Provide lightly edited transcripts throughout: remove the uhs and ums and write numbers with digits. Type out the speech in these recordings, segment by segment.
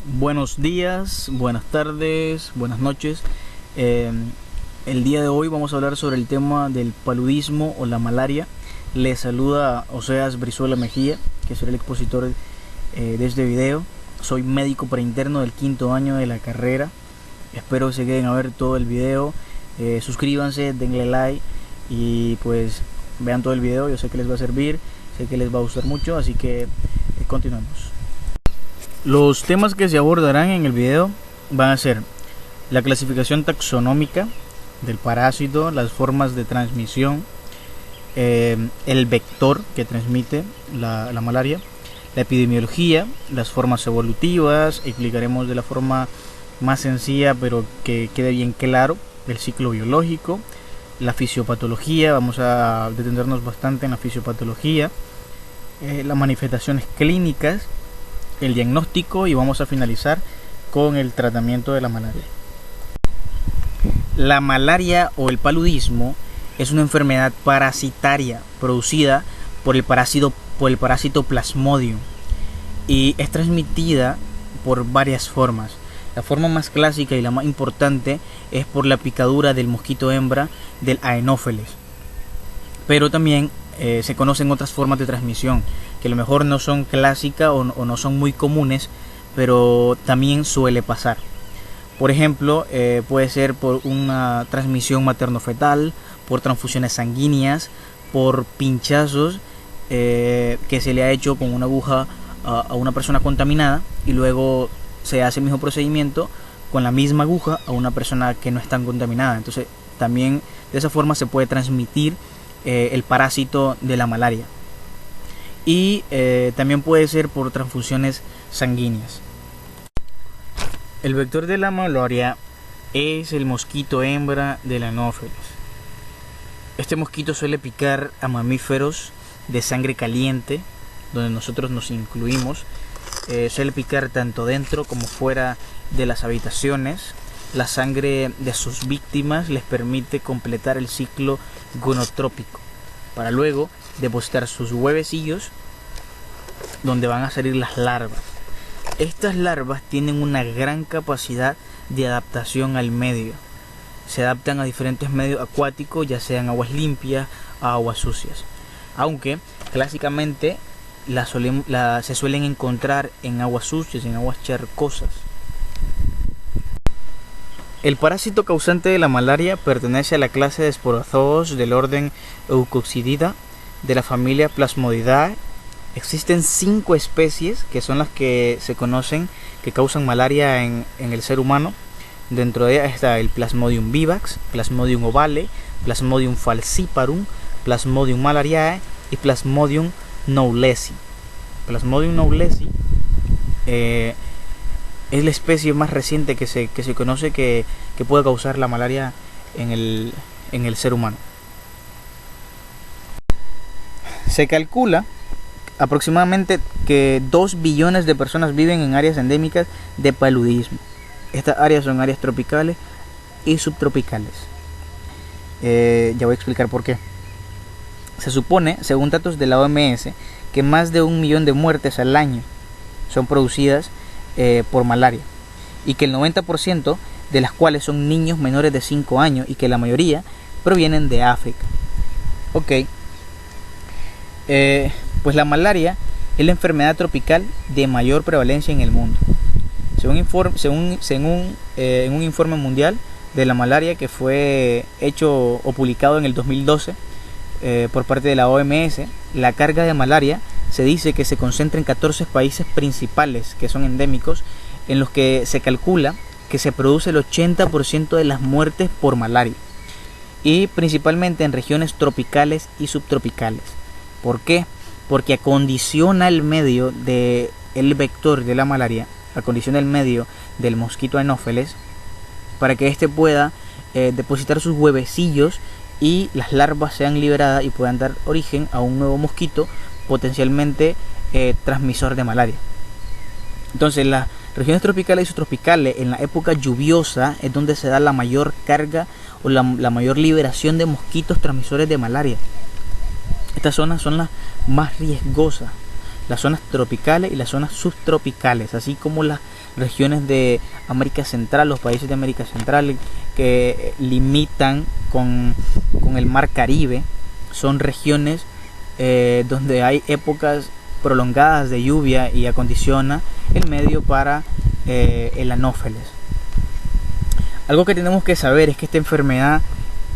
Buenos días, buenas tardes, buenas noches. Eh, el día de hoy vamos a hablar sobre el tema del paludismo o la malaria. Les saluda Oseas Brizuela Mejía, que será el expositor de este video. Soy médico preinterno del quinto año de la carrera. Espero que se queden a ver todo el video. Suscríbanse, denle like y pues vean todo el video. Yo sé que les va a servir, sé que les va a gustar mucho, así que continuemos. Los temas que se abordarán en el video van a ser la clasificación taxonómica del parásito, las formas de transmisión, el vector que transmite la malaria, la epidemiología, las formas evolutivas, explicaremos de la forma más sencilla pero que quede bien claro el ciclo biológico, la fisiopatología, vamos a detenernos bastante en la fisiopatología, las manifestaciones clínicas, el diagnóstico y vamos a finalizar con el tratamiento de la malaria. La malaria o el paludismo es una enfermedad parasitaria producida por el parásito Plasmodium y es transmitida por varias formas. La forma más clásica y la más importante es por la picadura del mosquito hembra del Anopheles, pero también se conocen otras formas de transmisión que a lo mejor no son clásicas o no son muy comunes, pero también suele pasar. Por ejemplo, puede ser por una transmisión materno-fetal, por transfusiones sanguíneas, por pinchazos que se le ha hecho con una aguja a una persona contaminada y luego se hace el mismo procedimiento con la misma aguja a una persona que no está contaminada. Entonces también de esa forma se puede transmitir el parásito de la malaria. Y también puede ser por transfusiones sanguíneas. El vector de la malaria es el mosquito hembra del Anopheles. Este mosquito suele picar a mamíferos de sangre caliente, donde nosotros nos incluimos. Suele picar tanto dentro como fuera de las habitaciones. La sangre de sus víctimas les permite completar el ciclo gonotrópico para luego depositar sus huevecillos donde van a salir las larvas. Estas larvas tienen una gran capacidad de adaptación al medio. Se adaptan a diferentes medios acuáticos, ya sean aguas limpias o aguas sucias. Aunque clásicamente se suelen encontrar en aguas sucias, en aguas charcosas. El parásito causante de la malaria pertenece a la clase de esporozoos del orden Eucoccidida de la familia Plasmodidae. Existen 5 especies que son las que se conocen que causan malaria en el ser humano. Dentro de ellas está el Plasmodium vivax, Plasmodium ovale, Plasmodium falciparum, Plasmodium malariae y Plasmodium knowlesi. Plasmodium knowlesi es la especie más reciente que se conoce que puede causar la malaria en el ser humano. Se calcula aproximadamente que 2 billones de personas viven en áreas endémicas de paludismo. Estas áreas son áreas tropicales y subtropicales. Ya voy a explicar por qué. Se supone, según datos de la OMS, que más de 1 millón de muertes al año son producidas por malaria y que el 90% de las cuales son niños menores de 5 años y que la mayoría provienen de África. Ok, pues la malaria es la enfermedad tropical de mayor prevalencia en el mundo. En un informe mundial de la malaria que fue hecho o publicado en el 2012 por parte de la OMS, la carga de malaria se dice que se concentra en 14 países principales que son endémicos, en los que se calcula que se produce el 80% de las muertes por malaria, y principalmente en regiones tropicales y subtropicales. ¿Por qué? Porque acondiciona el medio del vector de la malaria, acondiciona el medio del mosquito Anopheles para que éste pueda depositar sus huevecillos y las larvas sean liberadas y puedan dar origen a un nuevo mosquito potencialmente transmisor de malaria. Entonces las regiones tropicales y subtropicales en la época lluviosa es donde se da la mayor carga o la mayor liberación de mosquitos transmisores de malaria. Estas zonas son las más riesgosas, las zonas tropicales y las zonas subtropicales, así como las regiones de América Central, los países de América Central que limitan con el mar Caribe, son regiones donde hay épocas prolongadas de lluvia y acondiciona el medio para el anófeles. Algo que tenemos que saber es que esta enfermedad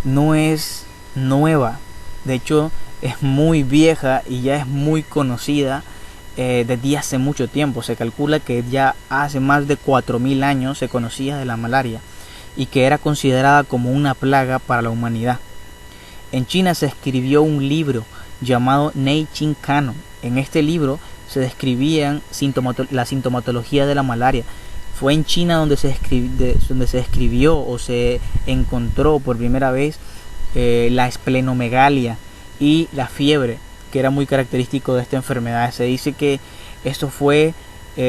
no es nueva, de hecho es muy vieja y ya es muy conocida desde hace mucho tiempo. Se calcula que ya hace más de 4000 años se conocía de la malaria y que era considerada como una plaga para la humanidad. En China se escribió un libro llamado Nei Qin Canon. En este libro se describían la sintomatología de la malaria. Fue en China donde se escribió o se encontró por primera vez la esplenomegalia y la fiebre, que era muy característico de esta enfermedad. Se dice que esto fue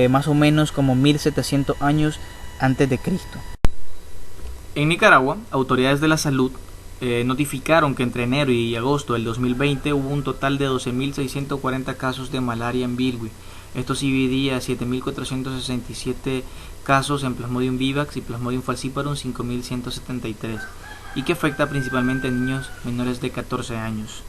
más o menos como 1700 años antes de Cristo. En Nicaragua, autoridades de la salud notificaron que entre enero y agosto del 2020 hubo un total de 12.640 casos de malaria en Bilwi. Esto se dividía a 7.467 casos en Plasmodium vivax y Plasmodium falciparum 5.173, y que afecta principalmente a niños menores de 14 años.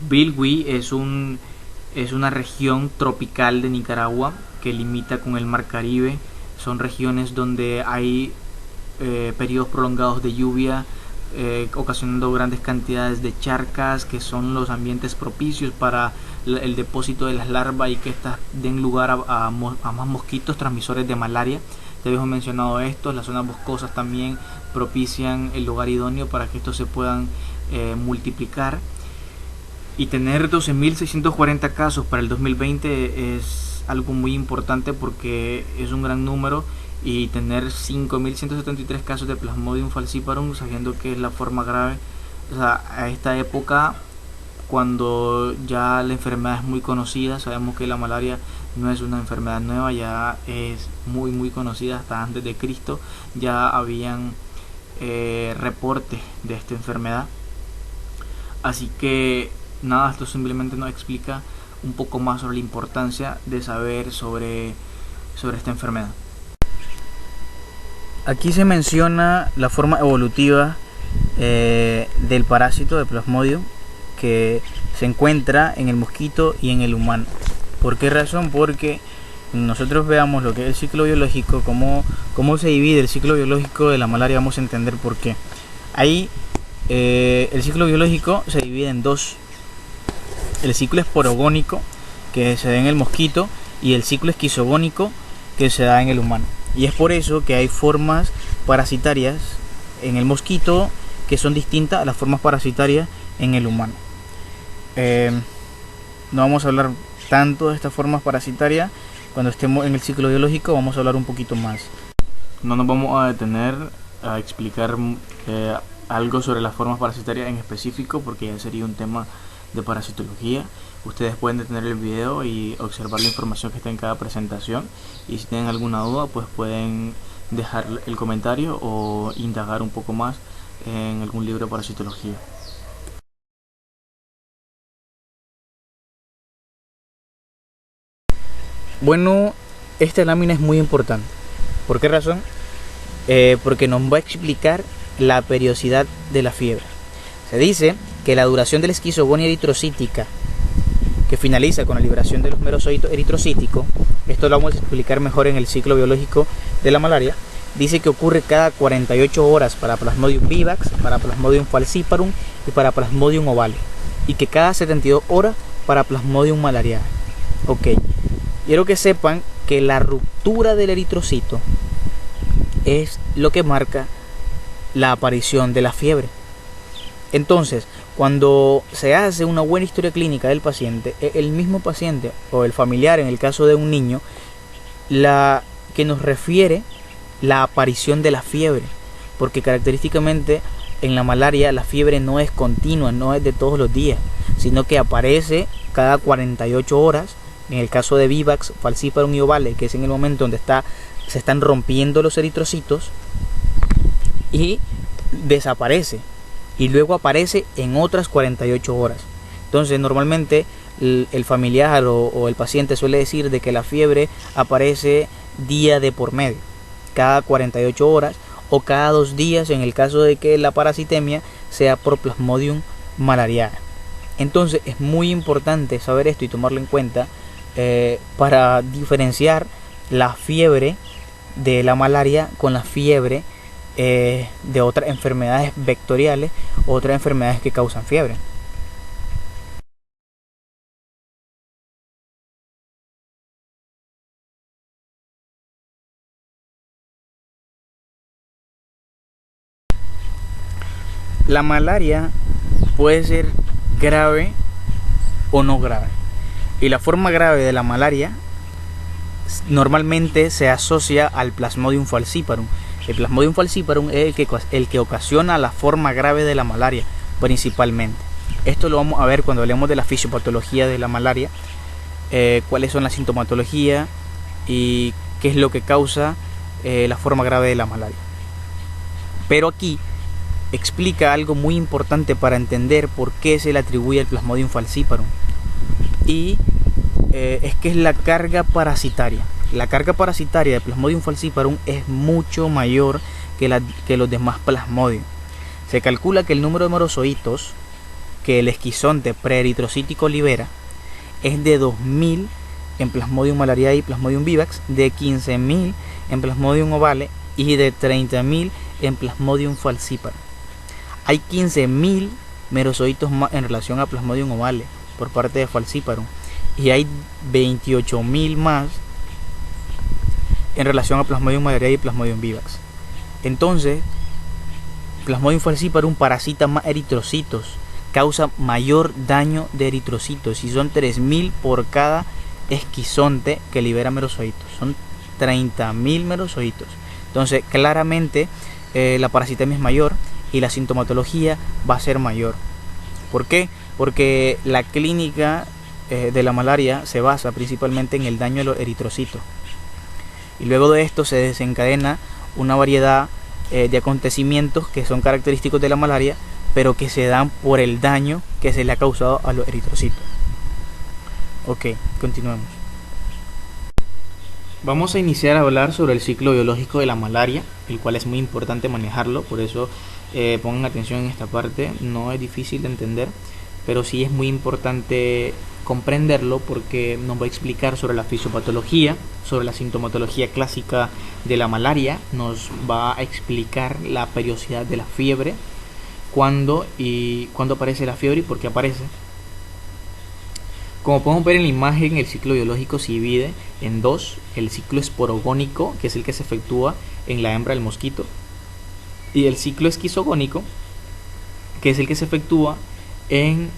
Bilwi es una región tropical de Nicaragua que limita con el mar Caribe. Son regiones donde hay periodos prolongados de lluvia, ocasionando grandes cantidades de charcas, que son los ambientes propicios para el depósito de las larvas y que estas den lugar a más mosquitos transmisores de malaria. Ya habíamos mencionado esto. Las zonas boscosas también propician el lugar idóneo para que estos se puedan multiplicar. Y tener 12.640 casos para el 2020 es algo muy importante porque es un gran número, y tener 5.173 casos de Plasmodium falciparum, sabiendo que es la forma grave, a esta época, cuando ya la enfermedad es muy conocida. Sabemos que la malaria no es una enfermedad nueva, ya es muy conocida. Hasta antes de Cristo ya habían reportes de esta enfermedad. Así que nada, esto simplemente nos explica un poco más sobre la importancia de saber sobre esta enfermedad. Aquí se menciona la forma evolutiva del parásito de Plasmodium, que se encuentra en el mosquito y en el humano. ¿Por qué razón? Porque nosotros veamos lo que es el ciclo biológico, cómo se divide el ciclo biológico de la malaria, vamos a entender por qué. Ahí el ciclo biológico se divide en dos: el ciclo esporogónico, que se da en el mosquito, y el ciclo esquizogónico, que se da en el humano. Y es por eso que hay formas parasitarias en el mosquito que son distintas a las formas parasitarias en el humano. No vamos a hablar tanto de estas formas parasitarias. Cuando estemos en el ciclo biológico vamos a hablar un poquito más. No nos vamos a detener a explicar algo sobre las formas parasitarias en específico, porque ya sería un tema de parasitología. Ustedes pueden detener el video y observar la información que está en cada presentación, y si tienen alguna duda pues pueden dejar el comentario o indagar un poco más en algún libro de parasitología. Bueno, esta lámina es muy importante. ¿Por qué razón? Porque nos va a explicar la periodicidad de la fiebre. Se dice que la duración de la esquizogonia eritrocítica, que finaliza con la liberación de los merocitos eritrocíticos, esto lo vamos a explicar mejor en el ciclo biológico de la malaria, dice que ocurre cada 48 horas para Plasmodium vivax, para Plasmodium falciparum y para Plasmodium ovale, y que cada 72 horas para Plasmodium malariae. Quiero que sepan que la ruptura del eritrocito es lo que marca la aparición de la fiebre. Entonces, cuando se hace una buena historia clínica del paciente, el mismo paciente o el familiar, en el caso de un niño, la que nos refiere la aparición de la fiebre, porque característicamente en la malaria la fiebre no es continua, no es de todos los días, sino que aparece cada 48 horas. En el caso de vivax, falciparum y ovale, que es en el momento donde se están rompiendo los eritrocitos, y desaparece, y luego aparece en otras 48 horas. Entonces normalmente el familiar o el paciente suele decir de que la fiebre aparece día de por medio, cada 48 horas o cada 2 días en el caso de que la parasitemia sea por Plasmodium malariae. Entonces es muy importante saber esto y tomarlo en cuenta para diferenciar la fiebre de la malaria con la fiebre de otras enfermedades vectoriales, otras enfermedades que causan fiebre. La malaria puede ser grave o no grave. Y la forma grave de la malaria normalmente se asocia al Plasmodium falciparum. El Plasmodium falciparum es el que ocasiona la forma grave de la malaria principalmente. Esto lo vamos a ver cuando hablemos de la fisiopatología de la malaria, cuáles son las sintomatologías y qué es lo que causa la forma grave de la malaria. Pero aquí explica algo muy importante para entender por qué se le atribuye el Plasmodium falciparum, y es que es la carga parasitaria. La carga parasitaria de Plasmodium falciparum es mucho mayor que los demás plasmodium. Se calcula que el número de merozoitos que el esquizonte preeritrocítico libera es de 2000 en Plasmodium malariae y Plasmodium vivax, de 15000 en Plasmodium ovale y de 30000 en Plasmodium falciparum. Hay 15000 merozoitos más en relación a Plasmodium ovale por parte de falciparum, y hay 28000 más en relación a Plasmodium malariae y Plasmodium vivax. Entonces, Plasmodium falciparum parasita más eritrocitos, causa mayor daño de eritrocitos, y son 3000 por cada esquizonte que libera merozoitos, son 30000 merozoitos. Entonces, claramente la parasitemia es mayor y la sintomatología va a ser mayor. ¿Por qué? Porque la clínica de la malaria se basa principalmente en el daño de los eritrocitos, y luego de esto se desencadena una variedad de acontecimientos que son característicos de la malaria, pero que se dan por el daño que se le ha causado a los eritrocitos. Ok, continuemos. Vamos a iniciar a hablar sobre el ciclo biológico de la malaria, el cual es muy importante manejarlo, por eso pongan atención en esta parte. No es difícil de entender, pero sí es muy importante comprenderlo, porque nos va a explicar sobre la fisiopatología, sobre la sintomatología clásica de la malaria, nos va a explicar la periodicidad de la fiebre, cuándo aparece la fiebre y por qué aparece. Como podemos ver en la imagen, el ciclo biológico se divide en dos: el ciclo esporogónico, que es el que se efectúa en la hembra del mosquito, y el ciclo esquizogónico, que es el que se efectúa en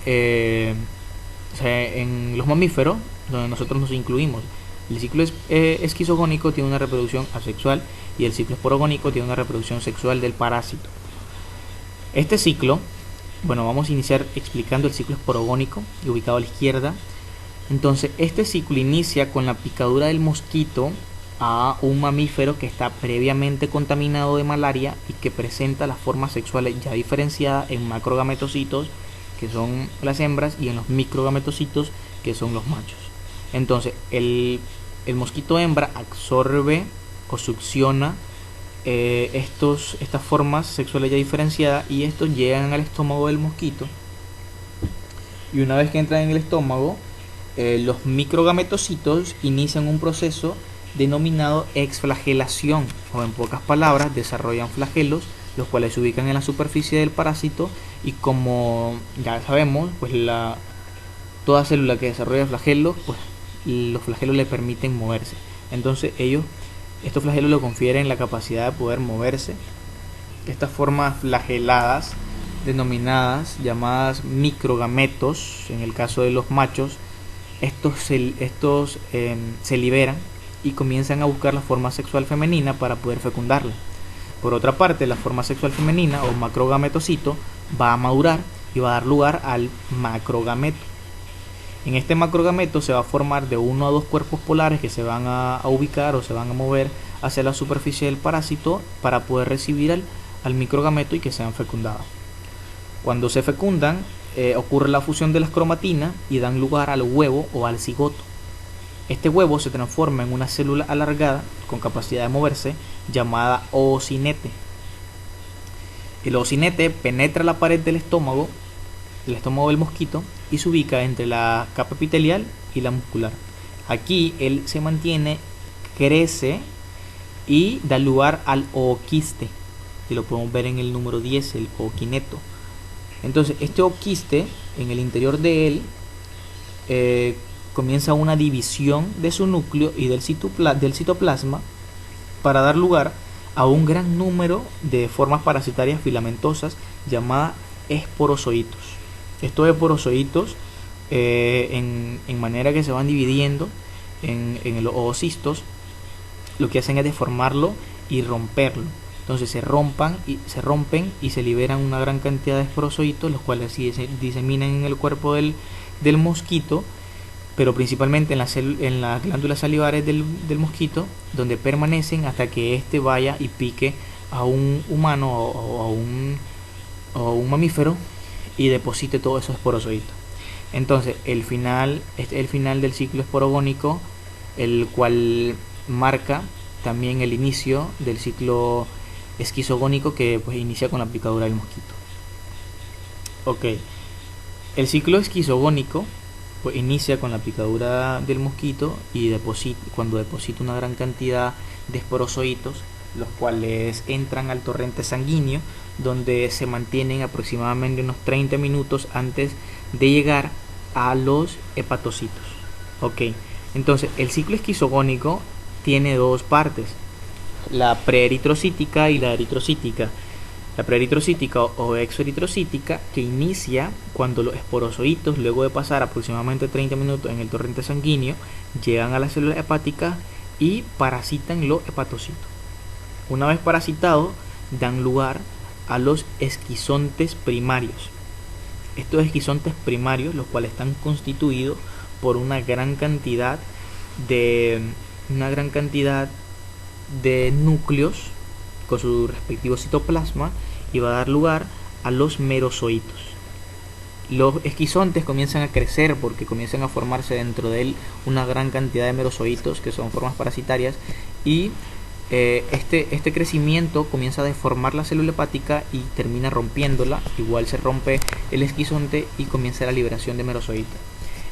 los mamíferos, donde nosotros nos incluimos. El ciclo esquizogónico tiene una reproducción asexual y el ciclo esporogónico tiene una reproducción sexual del parásito. Este ciclo, bueno, vamos a iniciar explicando el ciclo esporogónico, ubicado a la izquierda. Entonces, este ciclo inicia con la picadura del mosquito a un mamífero que está previamente contaminado de malaria y que presenta las formas sexuales ya diferenciadas en macrogametocitos, que son las hembras, y en los microgametocitos, que son los machos. Entonces, el mosquito hembra absorbe o succiona estas formas sexuales ya diferenciadas, y estos llegan al estómago del mosquito, y una vez que entran en el estómago, los microgametocitos inician un proceso denominado exflagelación, o en pocas palabras desarrollan flagelos, los cuales se ubican en la superficie del parásito, y como ya sabemos, pues toda célula que desarrolla flagelos, pues los flagelos le permiten moverse. Entonces estos flagelos le confieren la capacidad de poder moverse. Estas formas flageladas, denominadas, llamadas microgametos, en el caso de los machos, estos se liberan y comienzan a buscar la forma sexual femenina para poder fecundarla. Por otra parte, la forma sexual femenina o macrogametocito va a madurar y va a dar lugar al macrogameto. En este macrogameto se va a formar de 1 a 2 cuerpos polares que se van a ubicar o se van a mover hacia la superficie del parásito para poder recibir al microgameto y que sean fecundados. Cuando se fecundan, ocurre la fusión de las cromatinas y dan lugar al huevo o al cigoto. Este huevo se transforma en una célula alargada con capacidad de moverse llamada oocinete. El oocinete penetra la pared del estómago del mosquito y se ubica entre la capa epitelial y la muscular. Aquí él se mantiene, crece y da lugar al ooquiste, que lo podemos ver en el número 10, el ooquineto. Entonces este ooquiste, en el interior de él, comienza una división de su núcleo y del citoplasma para dar lugar a un gran número de formas parasitarias filamentosas llamadas esporozoitos. Estos esporozoitos, en manera que se van dividiendo en los oocistos, lo que hacen es deformarlo y romperlo. Entonces se rompen y se liberan una gran cantidad de esporozoitos, los cuales se diseminan en el cuerpo del mosquito, pero principalmente en las glándulas salivares del mosquito, donde permanecen hasta que éste vaya y pique a un humano o a un mamífero y deposite todos esos esporozoitos. Entonces el final del ciclo esporogónico, el cual marca también el inicio del ciclo esquizogónico, que pues inicia con la picadura del mosquito. Ok, el ciclo esquizogónico pues inicia con la picadura del mosquito y cuando deposita una gran cantidad de esporozoitos, los cuales entran al torrente sanguíneo, donde se mantienen aproximadamente unos 30 minutos antes de llegar a los hepatocitos. Ok, entonces el ciclo esquizogónico tiene dos partes, la preeritrocítica y la eritrocítica. La preeritrocítica o exoeritrocítica, que inicia cuando los esporozoitos, luego de pasar aproximadamente 30 minutos en el torrente sanguíneo, llegan a las células hepáticas y parasitan los hepatocitos. Una vez parasitados, dan lugar a los esquizontes primarios. Estos esquizontes primarios, los cuales están constituidos por una gran cantidad de núcleos con su respectivo citoplasma, y va a dar lugar a los merozoitos. Los esquizontes comienzan a crecer porque comienzan a formarse dentro de él una gran cantidad de merozoitos, que son formas parasitarias, y este crecimiento comienza a deformar la célula hepática y termina rompiéndola. Igual se rompe el esquizonte y comienza la liberación de merozoitos.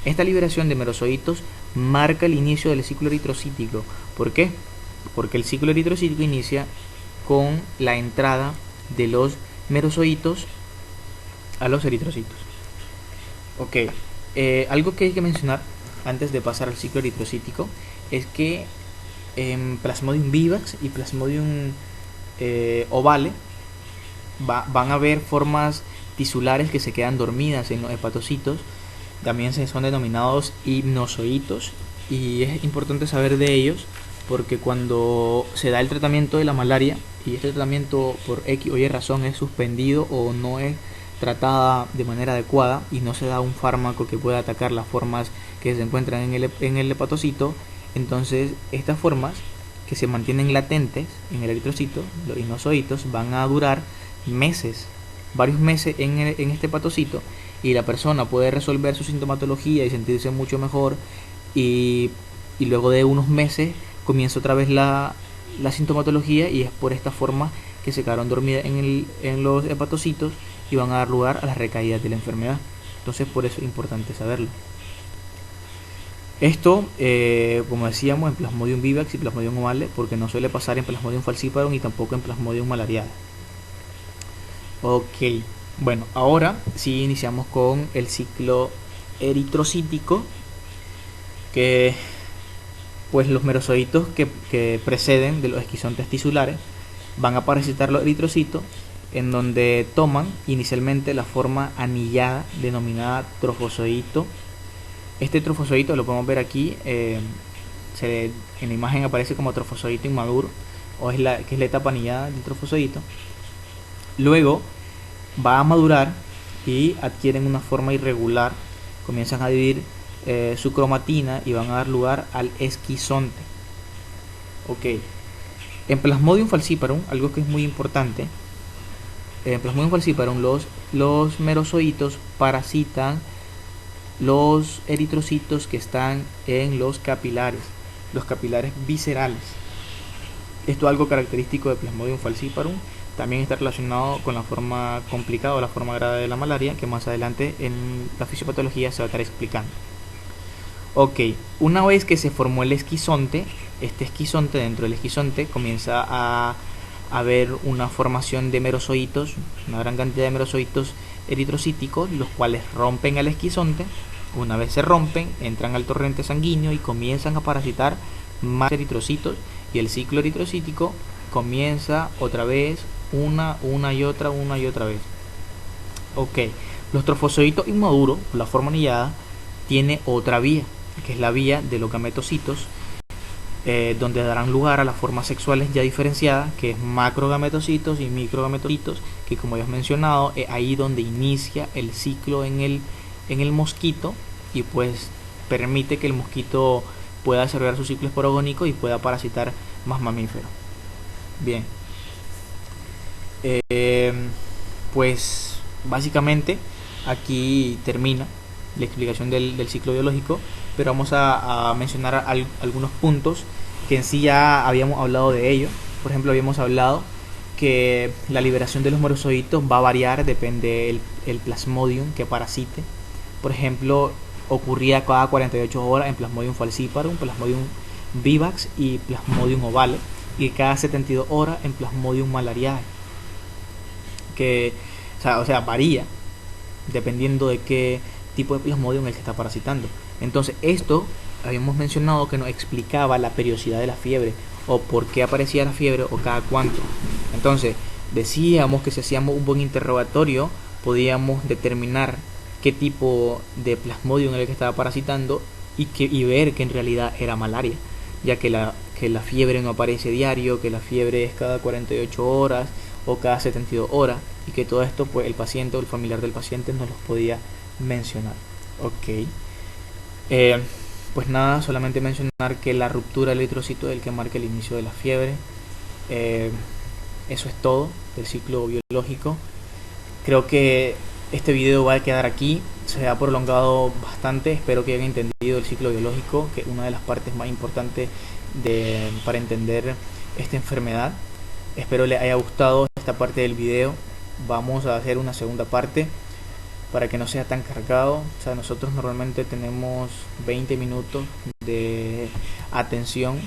Esta liberación de merozoitos marca el inicio del ciclo eritrocítico. ¿Por qué? Porque el ciclo eritrocítico inicia con la entrada de los merozoitos a los eritrocitos. Ok, algo que hay que mencionar antes de pasar al ciclo eritrocítico es que en Plasmodium vivax y Plasmodium ovale van a haber formas tisulares que se quedan dormidas en los hepatocitos. También son denominados hipnozoitos, y es importante saber de ellos porque cuando se da el tratamiento de la malaria y este tratamiento por X o Y razón es suspendido o no es tratada de manera adecuada y no se da un fármaco que pueda atacar las formas que se encuentran en el hepatocito, entonces estas formas que se mantienen latentes en el eritrocito, los hipnozoitos, van a durar meses, varios meses en este hepatocito, y la persona puede resolver su sintomatología y sentirse mucho mejor, y luego de unos meses comienza otra vez la sintomatología, y es por esta forma que se quedaron dormidas en los hepatocitos y van a dar lugar a las recaídas de la enfermedad. Entonces por eso es importante saberlo. Esto, como decíamos, en Plasmodium vivax y Plasmodium ovale, porque no suele pasar en Plasmodium falciparum y tampoco en Plasmodium malariae. Ok, bueno, ahora sí iniciamos con el ciclo eritrocítico, que pues los merozoitos que preceden de los esquizontes tisulares van a parasitar los eritrocitos, en donde toman inicialmente la forma anillada denominada trofozoito. Este trofozoito lo podemos ver aquí, en la imagen aparece como trofozoito inmaduro, que es la etapa anillada del trofozoito. Luego va a madurar y adquieren una forma irregular, comienzan a dividir su cromatina y van a dar lugar al esquizonte. Ok, en Plasmodium falciparum, algo que es muy importante, en Plasmodium falciparum los merozoitos parasitan los eritrocitos que están en los capilares viscerales. Esto es algo característico de Plasmodium falciparum. También está relacionado con la forma complicada o la forma grave de la malaria, que más adelante en la fisiopatología se va a estar explicando. Ok, una vez que se formó el esquizonte, dentro del esquizonte comienza a haber una formación de merozoitos, una gran cantidad de merozoitos eritrocíticos, los cuales rompen el esquizonte. Una vez se rompen, entran al torrente sanguíneo y comienzan a parasitar más eritrocitos, y el ciclo eritrocítico comienza otra vez, una y otra vez. Ok, los trofozoitos inmaduros, la forma anillada, tiene otra vía, que es la vía de los gametocitos, donde darán lugar a las formas sexuales ya diferenciadas, que es macrogametocitos y microgametocitos, que como ya he mencionado, es ahí donde inicia el ciclo en el mosquito, y pues permite que el mosquito pueda desarrollar su ciclo esporogónico y pueda parasitar más mamíferos. Bien, pues básicamente aquí termina la explicación del ciclo biológico, pero vamos a mencionar algunos puntos que en sí ya habíamos hablado de ello. Por ejemplo, habíamos hablado que la liberación de los merozoitos va a variar, depende el plasmodium que parasite. Por ejemplo, ocurría cada 48 horas en Plasmodium falciparum, Plasmodium vivax y Plasmodium ovale, y cada 72 horas en Plasmodium malariae, que o sea, varía dependiendo de qué tipo de Plasmodium el que está parasitando. Entonces esto habíamos mencionado que nos explicaba la periodicidad de la fiebre, o por qué aparecía la fiebre o cada cuánto. Entonces decíamos que si hacíamos un buen interrogatorio podíamos determinar qué tipo de Plasmodium era el que estaba parasitando y ver que en realidad era malaria, ya que la fiebre no aparece diario, que la fiebre es cada 48 horas o cada 72 horas, y que todo esto pues el paciente o el familiar del paciente no los podía mencionar. Ok, pues nada, solamente mencionar que la ruptura del eritrocito es el que marca el inicio de la fiebre. Eso es todo del ciclo biológico. Creo que este video va a quedar aquí, se ha prolongado bastante. Espero que hayan entendido el ciclo biológico, que es una de las partes más importantes para entender esta enfermedad. Espero les haya gustado esta parte del video. Vamos a hacer una segunda parte para que no sea tan cargado. O sea, nosotros normalmente tenemos 20 minutos de atención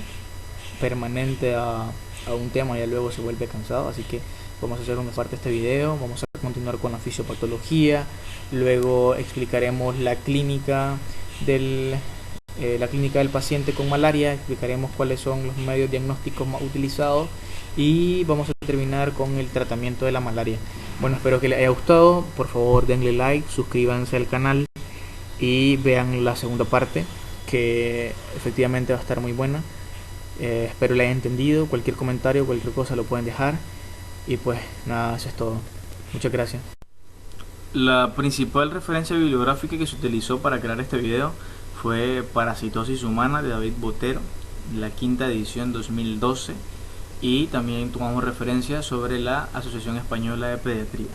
permanente a un tema, y luego se vuelve cansado, así que vamos a hacer una parte de este video. Vamos a continuar con la fisiopatología, luego explicaremos la clínica del paciente con malaria, explicaremos cuáles son los medios diagnósticos más utilizados y vamos a terminar con el tratamiento de la malaria. Bueno, espero que les haya gustado. Por favor denle like, suscríbanse al canal y vean la segunda parte, que efectivamente va a estar muy buena. Espero le haya entendido. Cualquier comentario, cualquier cosa lo pueden dejar. Y pues nada, eso es todo. Muchas gracias. La principal referencia bibliográfica que se utilizó para crear este video fue Parasitosis humana de David Botero, la quinta edición 2012, y también tomamos referencia sobre la Asociación Española de Pediatría.